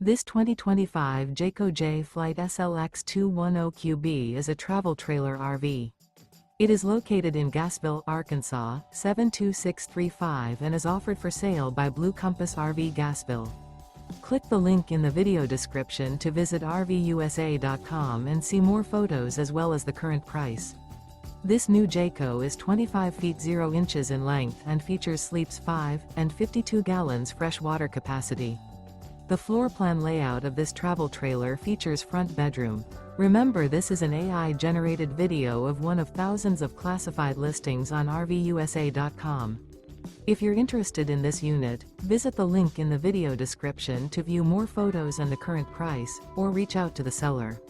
This 2025 Jayco Jay Flight SLX 210QB is a travel trailer RV. It is located in Gassville, Arkansas, 72635 and is offered for sale by Blue Compass RV Gassville. Click the link in the video description to visit RVUSA.com and see more photos as well as the current price. This new Jayco is 25 feet 0 inches in length and features sleeps 5 and 52 gallons fresh water capacity. The floor plan layout of this travel trailer features front bedroom. Remember, this is an AI-generated video of one of thousands of classified listings on RVUSA.com. If you're interested in this unit, visit the link in the video description to view more photos and the current price, or reach out to the seller.